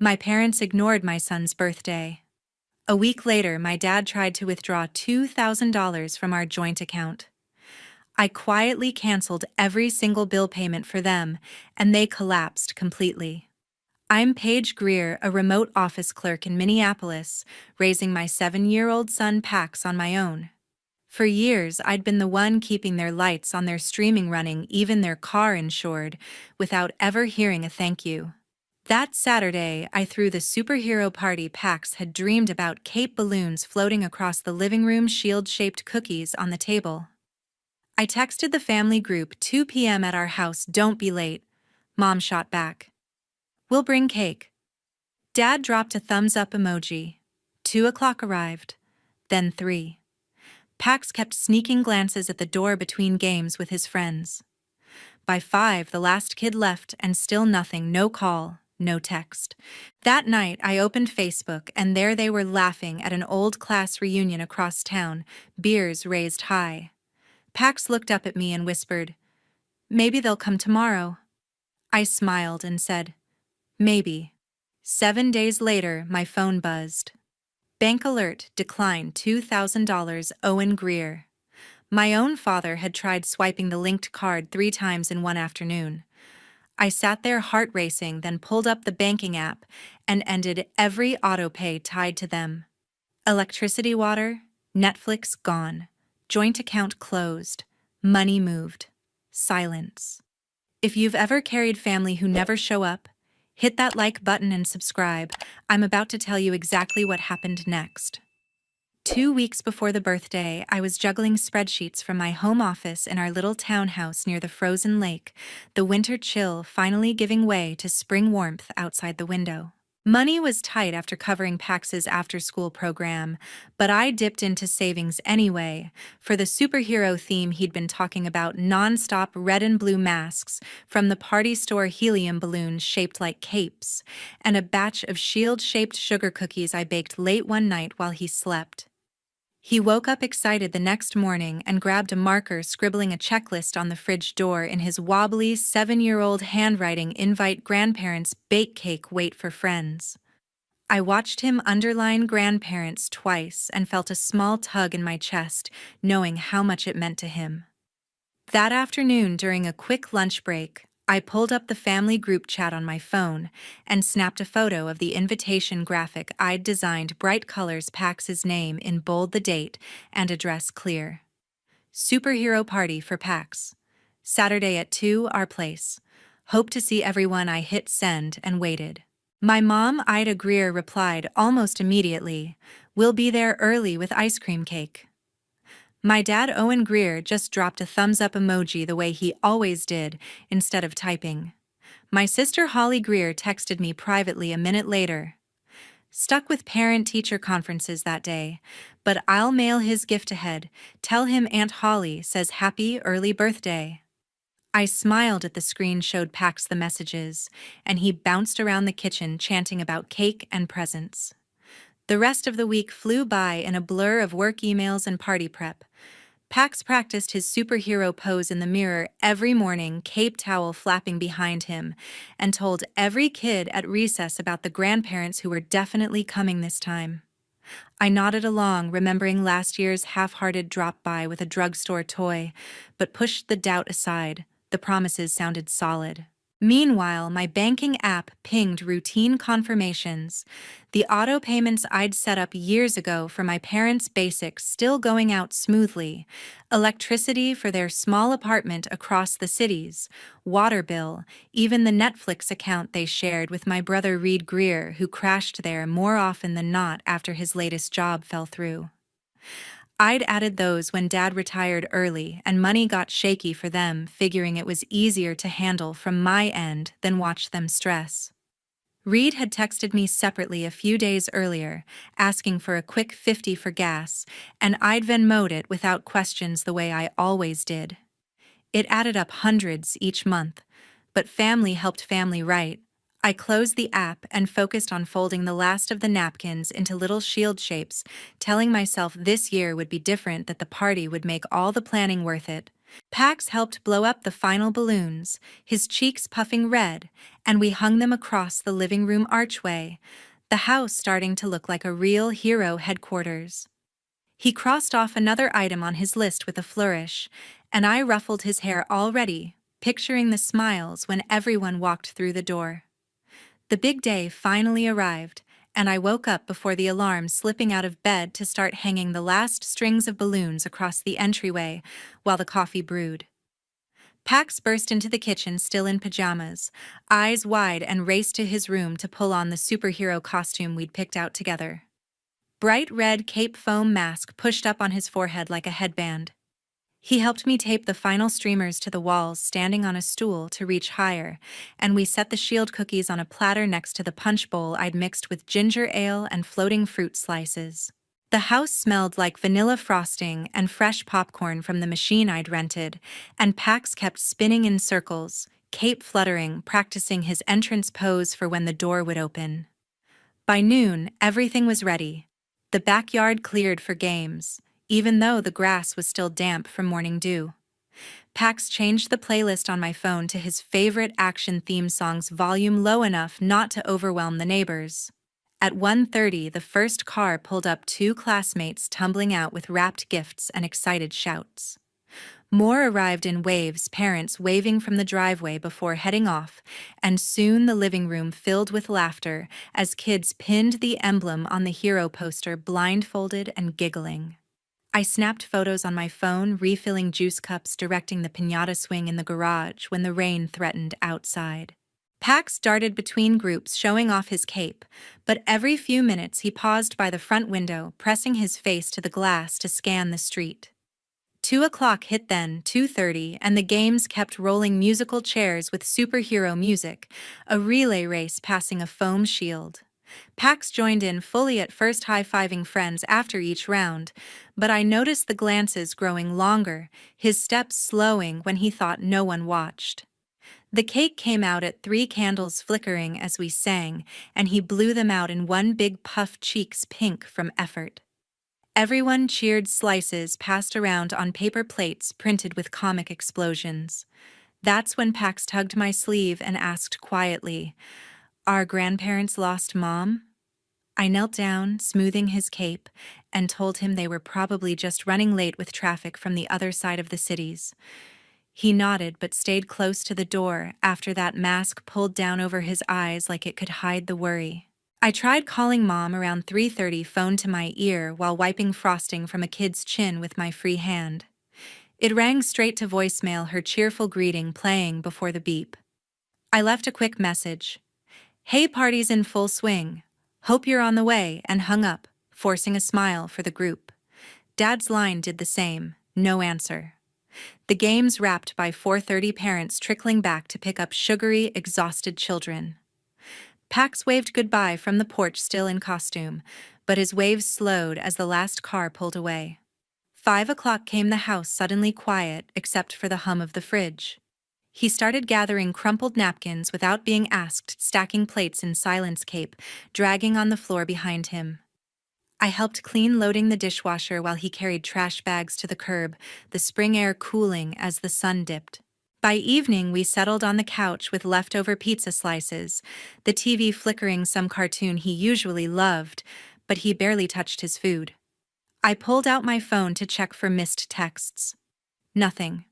My parents ignored my son's birthday. A week later, my dad tried to withdraw $2,000 from our joint account. I quietly canceled every single bill payment for them, and they collapsed completely. I'm Paige Greer, a remote office clerk in Minneapolis, raising my 7-year-old son Pax on my own. For years, I'd been the one keeping their lights on, their streaming running, even their car insured, without ever hearing a thank you. That Saturday, I threw the superhero party Pax had dreamed about, cape balloons floating across the living room, shield-shaped cookies on the table. I texted the family group, 2 p.m. at our house, don't be late. Mom shot back, we'll bring cake. Dad dropped a thumbs-up emoji. 2 o'clock arrived, then 3. Pax kept sneaking glances at the door between games with his friends. By 5, the last kid left, and still nothing, no call, no text. That night, I opened Facebook, and there they were, laughing at an old class reunion across town, beers raised high. Pax looked up at me and whispered, "Maybe they'll come tomorrow." I smiled and said, "Maybe." 7 days later, my phone buzzed. Bank alert, decline $2,000, Owen Greer. My own father had tried swiping the linked card 3 times in one afternoon. I sat there, heart racing, then pulled up the banking app and ended every autopay tied to them. Electricity, water, Netflix gone. Joint account closed. Money moved. Silence. If you've ever carried family who never show up, hit that like button and subscribe. I'm about to tell you exactly what happened next. 2 weeks before the birthday, I was juggling spreadsheets from my home office in our little townhouse near the frozen lake, the winter chill finally giving way to spring warmth outside the window. Money was tight after covering Pax's after-school program, but I dipped into savings anyway, for the superhero theme he'd been talking about, non-stop red and blue masks from the party store, helium balloons shaped like capes, and a batch of shield-shaped sugar cookies I baked late one night while he slept. He woke up excited the next morning and grabbed a marker, scribbling a checklist on the fridge door in his wobbly 7-year-old handwriting. Invite grandparents, bake cake, wait for friends. I watched him underline grandparents twice and felt a small tug in my chest, knowing how much it meant to him. That afternoon, during a quick lunch break, I pulled up the family group chat on my phone and snapped a photo of the invitation graphic I'd designed, bright colors, Pax's name in bold, the date and address clear. Superhero party for Pax. Saturday at 2, our place. Hope to see everyone. I hit send and waited. My mom, Ida Greer, replied almost immediately, "We'll be there early with ice cream cake." My dad, Owen Greer, just dropped a thumbs-up emoji the way he always did, instead of typing. My sister Holly Greer texted me privately a minute later. "Stuck with parent-teacher conferences that day, but I'll mail his gift ahead. Tell him Aunt Holly says happy early birthday." I smiled at the screen, showed Pax the messages, and he bounced around the kitchen chanting about cake and presents. The rest of the week flew by in a blur of work emails and party prep. Pax practiced his superhero pose in the mirror every morning, cape towel flapping behind him, and told every kid at recess about the grandparents who were definitely coming this time. I nodded along, remembering last year's half-hearted drop-by with a drugstore toy, but pushed the doubt aside. The promises sounded solid. Meanwhile, my banking app pinged routine confirmations. The auto payments I'd set up years ago for my parents' basics still going out smoothly. Electricity for their small apartment across the cities, water bill, even the Netflix account they shared with my brother Reid Greer, who crashed there more often than not after his latest job fell through. I'd added those when Dad retired early, and money got shaky for them, figuring it was easier to handle from my end than watch them stress. Reid had texted me separately a few days earlier, asking for a quick 50 for gas, and I'd Venmo'd it without questions the way I always did. It added up hundreds each month, but family helped family, right? I closed the app and focused on folding the last of the napkins into little shield shapes, telling myself this year would be different, that the party would make all the planning worth it. Pax helped blow up the final balloons, his cheeks puffing red, and we hung them across the living room archway, the house starting to look like a real hero headquarters. He crossed off another item on his list with a flourish, and I ruffled his hair already, picturing the smiles when everyone walked through the door. The big day finally arrived, and I woke up before the alarm, slipping out of bed to start hanging the last strings of balloons across the entryway while the coffee brewed. Pax burst into the kitchen still in pajamas, eyes wide, and raced to his room to pull on the superhero costume we'd picked out together. Bright red cape foam mask pushed up on his forehead like a headband. He helped me tape the final streamers to the walls, standing on a stool to reach higher, and we set the shield cookies on a platter next to the punch bowl I'd mixed with ginger ale and floating fruit slices. The house smelled like vanilla frosting and fresh popcorn from the machine I'd rented, and Pax kept spinning in circles, cape fluttering, practicing his entrance pose for when the door would open. By noon, everything was ready. The backyard cleared for games, even though the grass was still damp from morning dew. Pax changed the playlist on my phone to his favorite action theme songs, volume low enough not to overwhelm the neighbors. At 1:30, the first car pulled up, two classmates tumbling out with wrapped gifts and excited shouts. More arrived in waves, parents waving from the driveway before heading off, and soon the living room filled with laughter as kids pinned the emblem on the hero poster, blindfolded and giggling. I snapped photos on my phone, refilling juice cups, directing the piñata swing in the garage when the rain threatened outside. Pax darted between groups, showing off his cape, but every few minutes he paused by the front window, pressing his face to the glass to scan the street. 2 o'clock hit, then 2:30, and the games kept rolling, musical chairs with superhero music, a relay race passing a foam shield. Pax joined in fully, at first high-fiving friends after each round, but I noticed the glances growing longer, his steps slowing when he thought no one watched. The cake came out at 3 candles flickering as we sang, and he blew them out in one big puff, cheeks pink from effort. Everyone cheered, slices passed around on paper plates printed with comic explosions. That's when Pax tugged my sleeve and asked quietly, "Our grandparents lost Mom?" I knelt down, smoothing his cape, and told him they were probably just running late with traffic from the other side of the cities. He nodded but stayed close to the door, after that mask pulled down over his eyes like it could hide the worry. I tried calling Mom around 3:30, phone to my ear while wiping frosting from a kid's chin with my free hand. It rang straight to voicemail, her cheerful greeting playing before the beep. I left a quick message. "Hey, party's in full swing. Hope you're on the way," and hung up, forcing a smile for the group. Dad's line did the same, no answer. The games wrapped by 4:30, parents trickling back to pick up sugary, exhausted children. Pax waved goodbye from the porch, still in costume, but his waves slowed as the last car pulled away. 5 o'clock came, the house suddenly quiet except for the hum of the fridge. He started gathering crumpled napkins without being asked, stacking plates in silence, cape dragging on the floor behind him. I helped clean, loading the dishwasher while he carried trash bags to the curb, the spring air cooling as the sun dipped. By evening, we settled on the couch with leftover pizza slices, the TV flickering some cartoon he usually loved, but he barely touched his food. I pulled out my phone to check for missed texts. Nothing.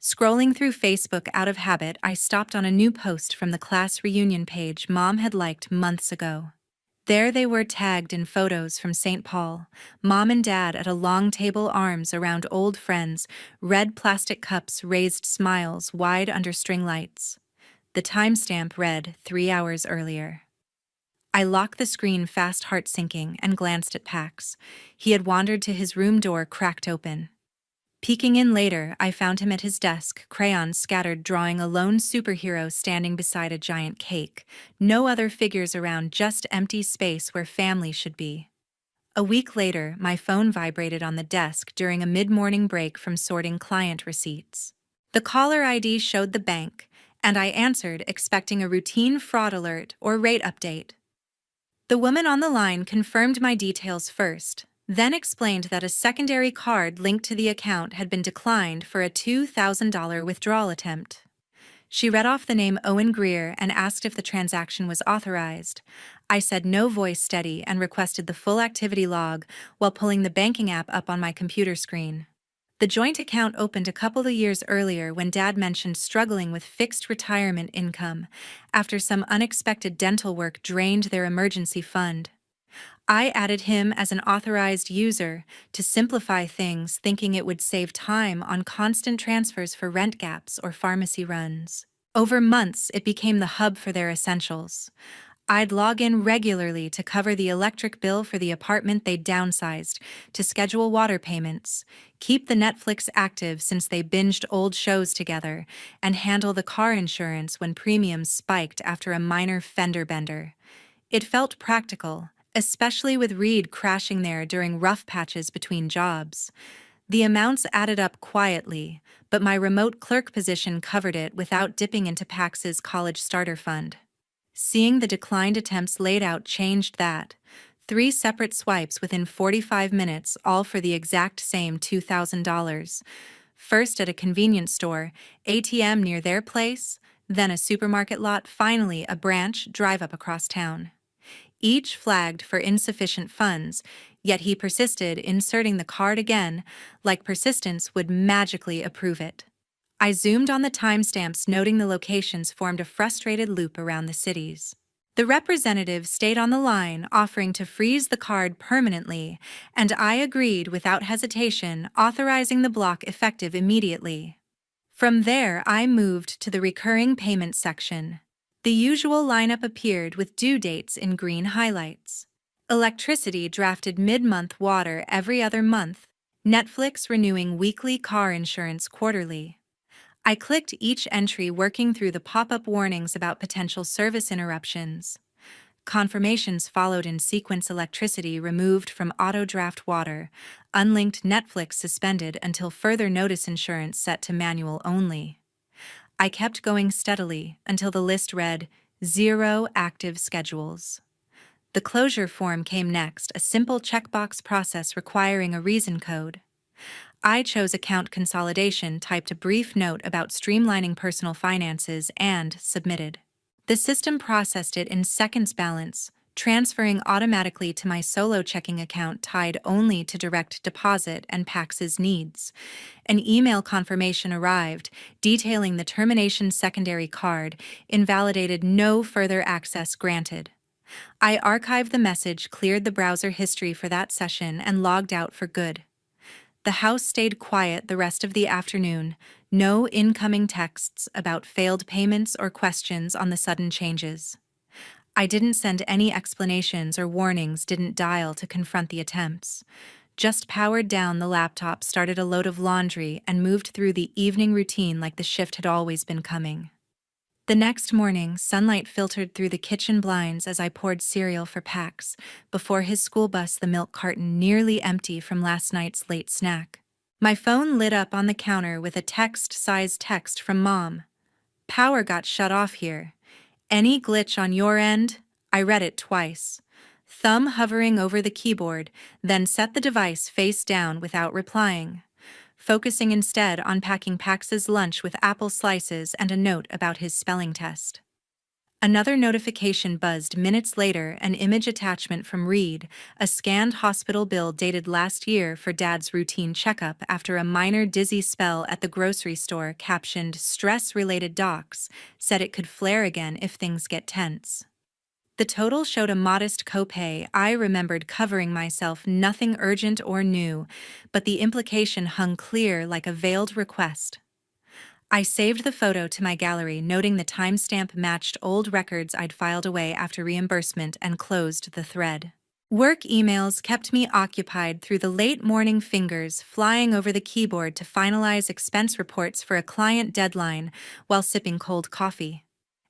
Scrolling through Facebook out of habit, I stopped on a new post from the class reunion page Mom had liked months ago. There they were, tagged in photos from St. Paul, Mom and Dad at a long table, arms around old friends, red plastic cups, raised smiles wide under string lights. The timestamp read 3 hours earlier. I locked the screen fast, heart sinking, and glanced at Pax. He had wandered to his room, door cracked open. Peeking in later, I found him at his desk, crayons scattered, drawing a lone superhero standing beside a giant cake. No other figures around, just empty space where family should be. A week later, my phone vibrated on the desk during a mid-morning break from sorting client receipts. The caller ID showed the bank, and I answered, expecting a routine fraud alert or rate update. The woman on the line confirmed my details first, then explained that a secondary card linked to the account had been declined for a $2,000 withdrawal attempt. She read off the name Owen Greer and asked if the transaction was authorized. I said no, voice steady, and requested the full activity log while pulling the banking app up on my computer screen. The joint account opened a couple of years earlier when Dad mentioned struggling with fixed retirement income after some unexpected dental work drained their emergency fund. I added him as an authorized user to simplify things, thinking it would save time on constant transfers for rent gaps or pharmacy runs. Over months, it became the hub for their essentials. I'd log in regularly to cover the electric bill for the apartment they'd downsized, to schedule water payments, keep the Netflix active since they binged old shows together, and handle the car insurance when premiums spiked after a minor fender bender. It felt practical, especially with Reid crashing there during rough patches between jobs. The amounts added up quietly, but my remote clerk position covered it without dipping into Pax's college starter fund. Seeing the declined attempts laid out changed that. 3 separate swipes within 45 minutes, all for the exact same $2,000. First at a convenience store, ATM near their place, then a supermarket lot, finally a branch drive-up across town. Each flagged for insufficient funds, yet he persisted, inserting the card again, like persistence would magically approve it. I zoomed on the timestamps, noting the locations formed a frustrated loop around the cities. The representative stayed on the line, offering to freeze the card permanently, and I agreed without hesitation, authorizing the block effective immediately. From there, I moved to the recurring payment section. The usual lineup appeared with due dates in green highlights. Electricity drafted mid-month, water every other month, Netflix renewing weekly, car insurance quarterly. I clicked each entry, working through the pop-up warnings about potential service interruptions. Confirmations followed in sequence: electricity removed from auto-draft, water, unlinked, Netflix suspended until further notice, insurance set to manual only. I kept going steadily until the list read, 0 active schedules. The closure form came next, a simple checkbox process requiring a reason code. I chose account consolidation, typed a brief note about streamlining personal finances, and submitted. The system processed it in seconds, balance transferring automatically to my solo checking account tied only to direct deposit and Pax's needs. An email confirmation arrived detailing the termination: secondary card invalidated, no further access granted. I archived the message, cleared the browser history for that session, and logged out for good. The house stayed quiet the rest of the afternoon, no incoming texts about failed payments or questions on the sudden changes. I didn't send any explanations or warnings, didn't dial to confront the attempts. Just powered down the laptop, started a load of laundry, and moved through the evening routine like the shift had always been coming. The next morning, sunlight filtered through the kitchen blinds as I poured cereal for Pax before his school bus, the milk carton nearly empty from last night's late snack. My phone lit up on the counter with a text-sized text from Mom. "Power got shut off here. Any glitch on your end?" I read it twice. Thumb hovering over the keyboard, then set the device face down without replying, focusing instead on packing Pax's lunch with apple slices and a note about his spelling test. Another notification buzzed minutes later, an image attachment from Reid, a scanned hospital bill dated last year for Dad's routine checkup after a minor dizzy spell at the grocery store, captioned "stress-related docs," said it could flare again if things get tense. The total showed a modest copay. I remembered covering myself, nothing urgent or new, but the implication hung clear like a veiled request. I saved the photo to my gallery, noting the timestamp matched old records I'd filed away after reimbursement, and closed the thread. Work emails kept me occupied through the late morning, fingers flying over the keyboard to finalize expense reports for a client deadline while sipping cold coffee.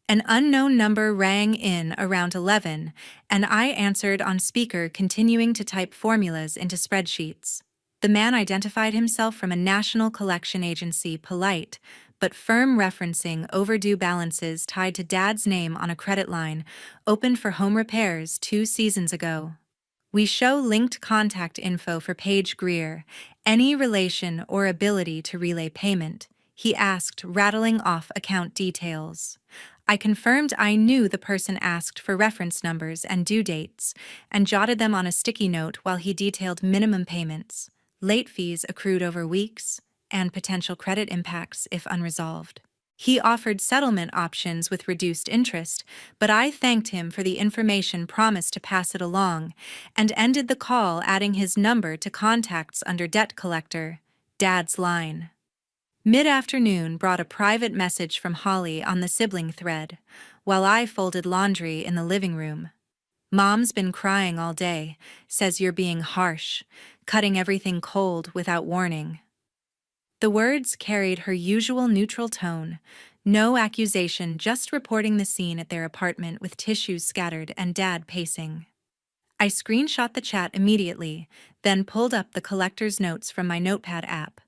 An unknown number rang in around 11, and I answered on speaker, continuing to type formulas into spreadsheets. The man identified himself from a national collection agency, polite but firm, referencing overdue balances tied to Dad's name on a credit line, opened for home repairs 2 seasons ago. We show linked contact info for Paige Greer, any relation or ability to relay payment, he asked, rattling off account details. I confirmed I knew the person asked for reference numbers and due dates, and jotted them on a sticky note while he detailed minimum payments, late fees accrued over weeks, and potential credit impacts if unresolved. He offered settlement options with reduced interest, but I thanked him for the information promised to pass it along, and ended the call adding his number to contacts under debt collector, Dad's line. Mid-afternoon brought a private message from Holly on the sibling thread, while I folded laundry in the living room. Mom's been crying all day, says you're being harsh, cutting everything cold without warning. The words carried her usual neutral tone, no accusation, just reporting the scene at their apartment with tissues scattered and Dad pacing. I screenshot the chat immediately, then pulled up the collector's notes from my notepad app,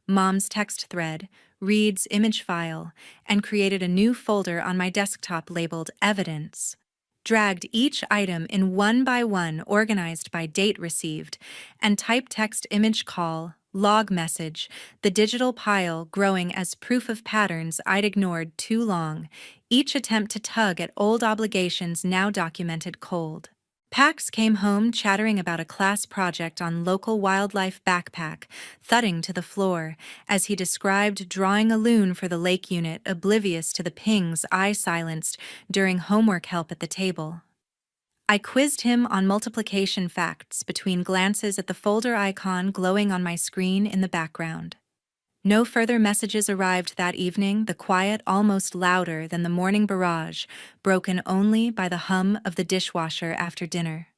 Mom's text thread, Reid's image file, and created a new folder on my desktop labeled Evidence. Dragged each item in one by one, organized by date received, and typed text image call, log message, the digital pile growing as proof of patterns I'd ignored too long, each attempt to tug at old obligations now documented cold. Pax came home chattering about a class project on local wildlife backpack, thudding to the floor, as he described drawing a loon for the lake unit, oblivious to the pings I silenced during homework help at the table. I quizzed him on multiplication facts between glances at the folder icon glowing on my screen in the background. No further messages arrived that evening, the quiet almost louder than the morning barrage, broken only by the hum of the dishwasher after dinner.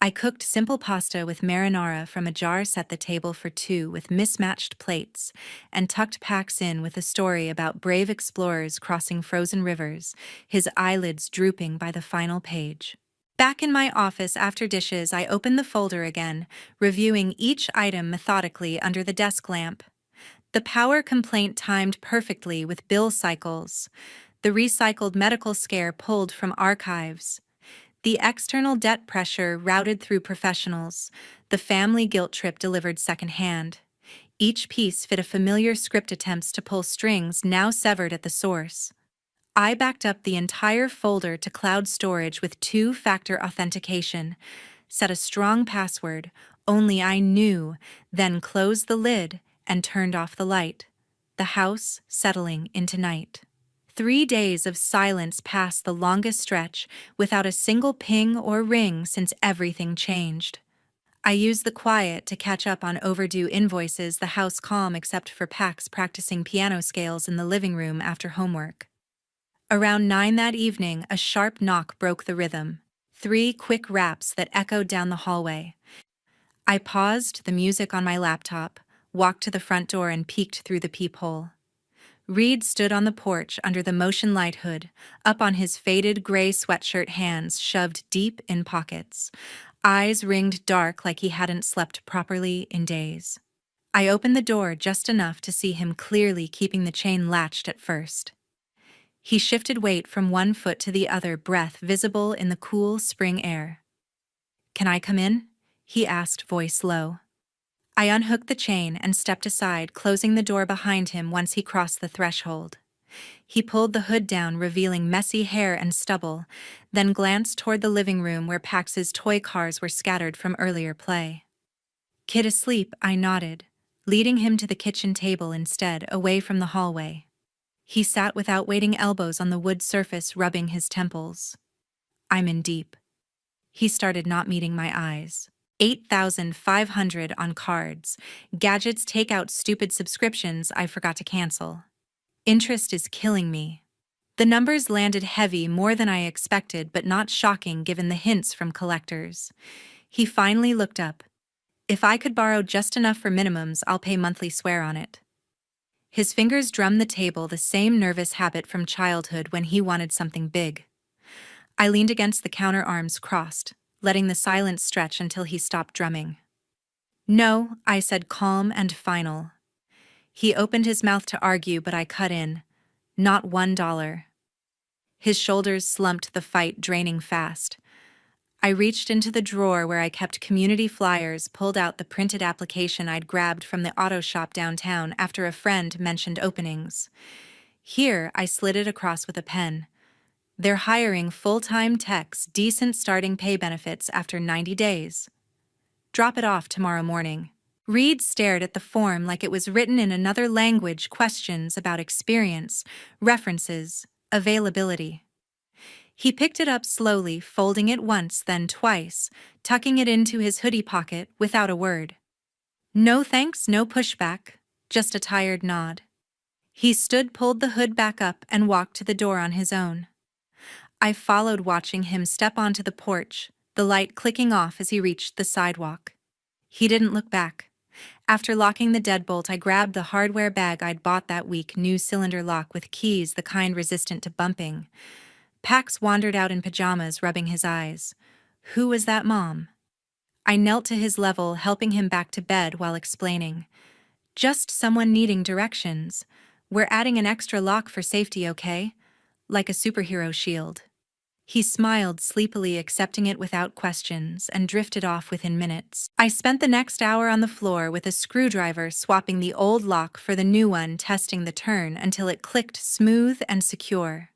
I cooked simple pasta with marinara from a jar, set the table for two with mismatched plates, and tucked Pax in with a story about brave explorers crossing frozen rivers, his eyelids drooping by the final page. Back in my office after dishes, I opened the folder again, reviewing each item methodically under the desk lamp. The power complaint timed perfectly with bill cycles, the recycled medical scare pulled from archives, the external debt pressure routed through professionals, the family guilt trip delivered secondhand. Each piece fit a familiar script, attempts to pull strings now severed at the source. I backed up the entire folder to cloud storage with two-factor authentication, set a strong password, only I knew, then closed the lid and turned off the light, the house settling into night. 3 days of silence passed, the longest stretch, without a single ping or ring since everything changed. I used the quiet to catch up on overdue invoices, the house calm except for Pax practicing piano scales in the living room after homework. Around 9 that evening, a sharp knock broke the rhythm. 3 quick raps that echoed down the hallway. I paused the music on my laptop, walked to the front door and peeked through the peephole. Reid stood on the porch under the motion light hood, up on his faded gray sweatshirt, hands shoved deep in pockets, eyes ringed dark like he hadn't slept properly in days. I opened the door just enough to see him clearly, keeping the chain latched at first. He shifted weight from one foot to the other, breath visible in the cool spring air. "Can I come in?" he asked, voice low. I unhooked the chain and stepped aside, closing the door behind him once he crossed the threshold. He pulled the hood down, revealing messy hair and stubble, then glanced toward the living room where Pax's toy cars were scattered from earlier play. "Kid asleep," I nodded, leading him to the kitchen table instead, away from the hallway. He sat without weighting, elbows on the wood surface, rubbing his temples. "I'm in deep." He started, not meeting my eyes. 8,500 on cards, gadgets, takeout, stupid subscriptions I forgot to cancel. Interest is killing me. The numbers landed heavy, more than I expected, but not shocking given the hints from collectors. He finally looked up. "If I could borrow just enough for minimums, I'll pay monthly, swear on it." His fingers drummed the table, the same nervous habit from childhood when he wanted something big. I leaned against the counter, arms crossed, letting the silence stretch until he stopped drumming. "No," I said, calm and final. He opened his mouth to argue, but I cut in. "Not $1. His shoulders slumped, the fight draining fast. I reached into the drawer where I kept community flyers, pulled out the printed application I'd grabbed from the auto shop downtown after a friend mentioned openings. Here, I slid it across with a pen. They're hiring full-time techs, decent starting pay benefits after 90 days. Drop it off tomorrow morning. Reid stared at the form like it was written in another language, questions about experience, references, availability. He picked it up slowly, folding it once, then twice, tucking it into his hoodie pocket without a word. No thanks, no pushback, just a tired nod. He stood, pulled the hood back up, and walked to the door on his own. I followed, watching him step onto the porch, the light clicking off as he reached the sidewalk. He didn't look back. After locking the deadbolt, I grabbed the hardware bag I'd bought that week, new cylinder lock with keys, the kind resistant to bumping. Pax wandered out in pajamas, rubbing his eyes. Who was that mom? I knelt to his level, helping him back to bed while explaining. Just someone needing directions. We're adding an extra lock for safety, okay? Like a superhero shield. He smiled sleepily, accepting it without questions, and drifted off within minutes. I spent the next hour on the floor with a screwdriver, swapping the old lock for the new one, testing the turn until it clicked smooth and secure.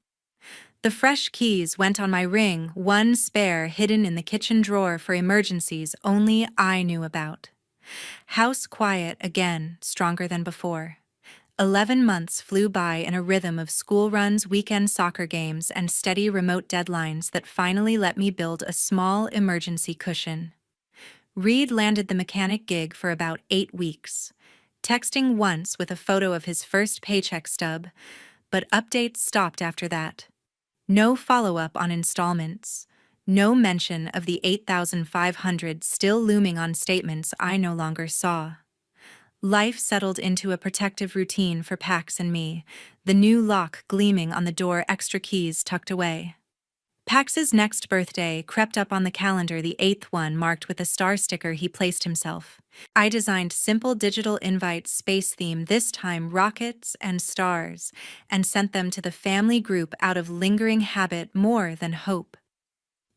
The fresh keys went on my ring, one spare hidden in the kitchen drawer for emergencies only I knew about. House quiet again, stronger than before. 11 months flew by in a rhythm of school runs, weekend soccer games, and steady remote deadlines that finally let me build a small emergency cushion. Reid landed the mechanic gig for about 8 weeks, texting once with a photo of his first paycheck stub, but updates stopped after that. No follow-up on installments, no mention of the $8,500 still looming on statements I no longer saw. Life settled into a protective routine for Pax and me, the new lock gleaming on the door, extra keys tucked away. Pax's next birthday crept up on the calendar, the 8th one marked with a star sticker he placed himself. I designed simple digital invites, space theme, this time rockets and stars, and sent them to the family group out of lingering habit more than hope.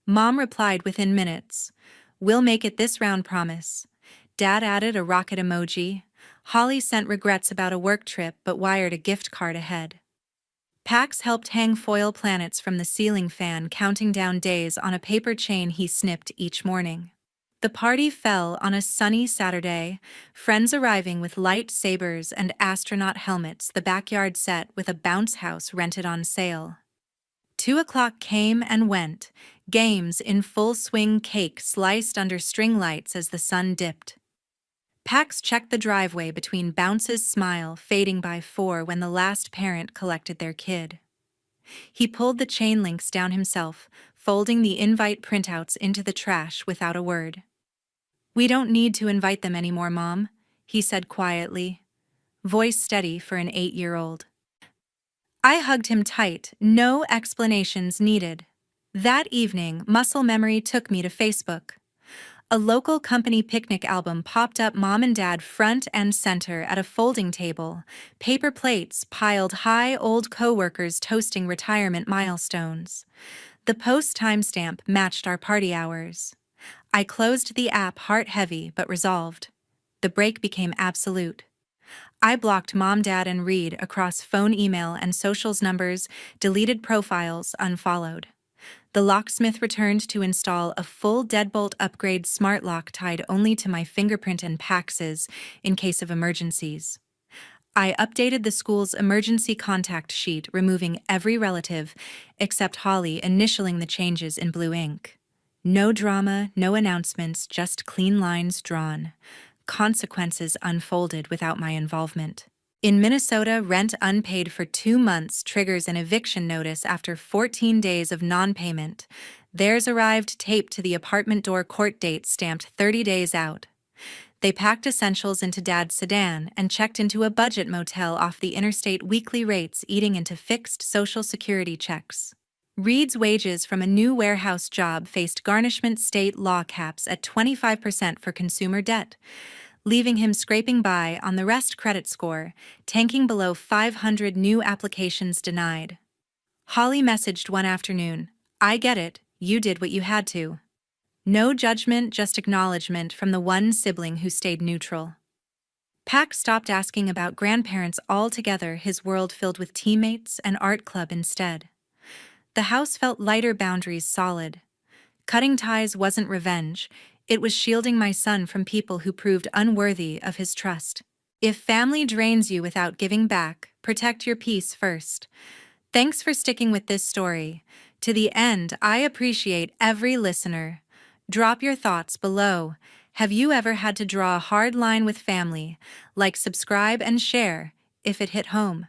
Mom replied within minutes, "We'll make it this round, promise." Dad added a rocket emoji. Holly sent regrets about a work trip but wired a gift card ahead. Pax helped hang foil planets from the ceiling fan, counting down days on a paper chain he snipped each morning. The party fell on a sunny Saturday, friends arriving with lightsabers and astronaut helmets, the backyard set with a bounce house rented on sale. 2 o'clock came and went, games in full swing, cake sliced under string lights as the sun dipped. Pax checked the driveway between bounces, smile fading by 4 when the last parent collected their kid. He pulled the chain links down himself, folding the invite printouts into the trash without a word. "We don't need to invite them anymore, Mom," he said quietly, voice steady for an 8-year-old. I hugged him tight, no explanations needed. That evening, muscle memory took me to Facebook. A local company picnic album popped up, Mom and Dad front and center at a folding table, paper plates piled high, old coworkers toasting retirement milestones. The post timestamp matched our party hours. I closed the app, heart heavy but resolved. The break became absolute. I blocked Mom, Dad, and Reid across phone, email, and socials numbers, deleted profiles, unfollowed. The locksmith returned to install a full deadbolt upgrade smart lock tied only to my fingerprint and Pax's in case of emergencies. I updated the school's emergency contact sheet, removing every relative except Holly, initialing the changes in blue ink. No drama, no announcements, just clean lines drawn. Consequences unfolded without my involvement. In Minnesota, rent unpaid for 2 months triggers an eviction notice after 14 days of non-payment. Theirs arrived taped to the apartment door, court date stamped 30 days out. They packed essentials into Dad's sedan and checked into a budget motel off the interstate, weekly rates eating into fixed Social Security checks. Reid's wages from a new warehouse job faced garnishment, state law caps at 25% for consumer debt, leaving him scraping by on the rest credit score, tanking below 500, new applications denied. Holly messaged one afternoon, "I get it, you did what you had to." No judgment, just acknowledgement from the one sibling who stayed neutral. Pac stopped asking about grandparents altogether, his world filled with teammates and art club instead. The house felt lighter, boundaries solid. Cutting ties wasn't revenge, it was shielding my son from people who proved unworthy of his trust. If family drains you without giving back, protect your peace first. Thanks for sticking with this story. To the end, I appreciate every listener. Drop your thoughts below. Have you ever had to draw a hard line with family? Like, subscribe, and share if it hit home.